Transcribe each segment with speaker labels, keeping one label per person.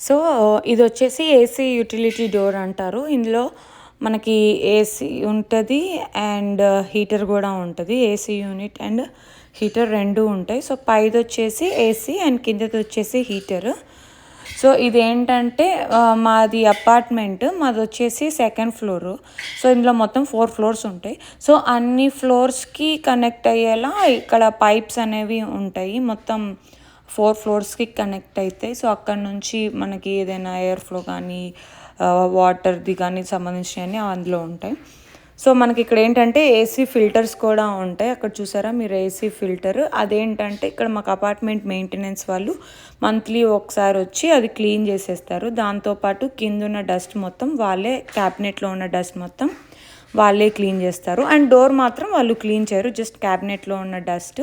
Speaker 1: So, ఇదొచ్చేసి AC utility door అంటారు. ఇందులో మనకి ఏసీ ఉంటది అండ్ హీటర్ గూడా ఉంటది. ఏసీ యూనిట్ అండ్ హీటర్ 2 ఉంటాయి. సో, పైదొచ్చేసి ఏసీ అండ్ కిందదొచ్చేసి హీటర్. సో, ఇదేంటంటే మాది అపార్ట్మెంట్. మాదొచ్చేసి సెకండ్ ఫ్లోరు. సో, ఇందులో మొత్తం 4 ఫ్లోర్స్ ఉంటాయి. సో, అన్ని ఫ్లోర్స్‌కి కనెక్ట్ అయ్యేలా ఇక్కడ పైప్స్ అనేవి ఉంటాయి. మొత్తం 4 ఫ్లోర్స్‌కి కనెక్ట్ అయితాయి. సో, అక్కడి నుంచి మనకి ఏదైనా ఎయిర్ ఫ్లో కానీ, వాటర్‌ది కానీ సంబంధించినయన్నీ అందులో ఉంటాయి. సో, మనకిక్కడేంటంటే ఏసీ ఫిల్టర్స్ కూడా ఉంటాయి. అక్కడ చూసారా మీరు ఏసీ ఫిల్టర్. అదేంటంటే ఇక్కడ మాకు అపార్ట్మెంట్ మెయింటెనెన్స్ వాళ్ళు మంత్లీ ఒకసారొచ్చి అది క్లీన్ చేసేస్తారు. దాంతో పాటు కిందున్న డస్ట్ మొత్తం వాళ్ళే, క్యాబినెట్‌లో ఉన్న డస్ట్ మొత్తం వాళ్ళే క్లీన్ చేస్తారు. అండ్ డోర్ మాత్రం వాళ్ళు క్లీన్ చేయరు. జస్ట్ క్యాబినెట్‌లో ఉన్న డస్ట్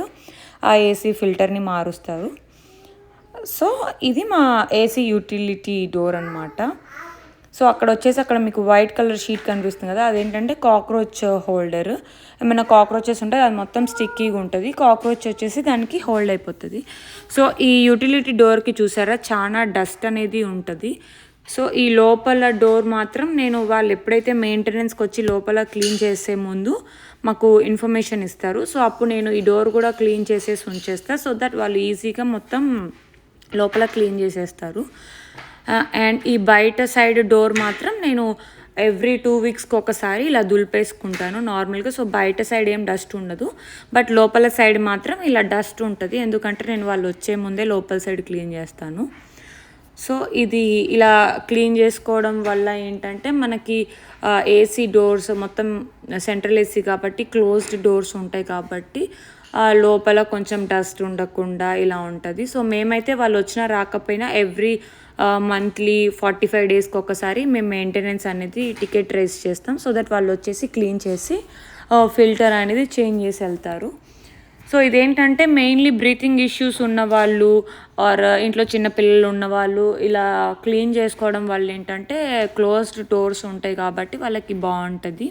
Speaker 1: ఆ ఏసీ ఫిల్టర్‌ని మారుస్తారు. సో, ఇది మా ఏసీ యుటిలిటీ డోర్ అనమాట. సో, అక్కడ మీకు వైట్ కలర్ షీట్ కనిపిస్తుంది కదా! అదేంటంటే కాక్రోచ్ హోల్డర్. ఏమైనా కాక్రోచెస్ ఉంటే అది మొత్తం స్టిక్కీగా ఉంటుంది. కాక్రోచ్ వచ్చేసి దానికి హోల్డ్ అయిపోతుంది. సో, ఈ యుటిలిటీ డోర్‌కి చూసారా చాలా డస్ట్ అనేది ఉంటుంది. సో, ఈ లోపల డోర్ మాత్రం నేను వాళ్ళు ఎప్పుడైతే మెయింటెనెన్స్‌కి వచ్చి లోపల క్లీన్ చేసే ముందు మాకు ఇన్ఫర్మేషన్ ఇస్తారు. సో, అప్పుడు నేను ఈ డోర్ కూడా క్లీన్ చేసేసి ఉంచేస్తా. సో దట్ వాళ్ళు ఈజీగా మొత్తం లోపల క్లీన్ చేసేస్తారు. అండ్ ఈ బయట సైడ్ డోర్ మాత్రం నేను ఎవ్రీ 2 వీక్స్‌కి ఒకసారి ఇలా దులిపేసుకుంటాను నార్మల్‌గా. సో, బయట సైడ్ ఏం డస్ట్ ఉండదు. బట్ లోపల సైడ్ మాత్రం ఇలా డస్ట్ ఉంటుంది. ఎందుకంటే నేను వాళ్ళు వచ్చే ముందే లోపల సైడ్ క్లీన్ చేస్తాను. సో, ఇది ఇలా క్లీన్ చేసుకోవడం వల్ల ఏంటంటే మనకి ఏసీ డోర్స్ మొత్తం సెంట్రల్ ఏసీ కాబట్టి క్లోజ్డ్ డోర్స్ ఉంటాయి కాబట్టి లోపల కొంచెం డస్ట్ ఉండకుండా ఇలా ఉంటుంది. సో, మేమైతే వాళ్ళు వచ్చినా రాకపోయినా ఎవ్రీ మంత్లీ 45 డేస్‌కి ఒకసారి మేము మెయింటెనెన్స్ అనేది టికెట్ రేస్ చేస్తాం. సో దట్ వాళ్ళు వచ్చేసి క్లీన్ చేసి ఫిల్టర్ అనేది చేంజ్ చేసి వెళ్తారు. సో, ఇదేంటంటే మెయిన్లీ బ్రీతింగ్ ఇష్యూస్ ఉన్నవాళ్ళు ఆర్ ఇంట్లో చిన్న పిల్లలు ఉన్నవాళ్ళు ఇలా క్లీన్ చేసుకోవడం వల్ల ఏంటంటే క్లోజ్డ్ డోర్స్ ఉంటాయి కాబట్టి వాళ్ళకి బాగుంటుంది.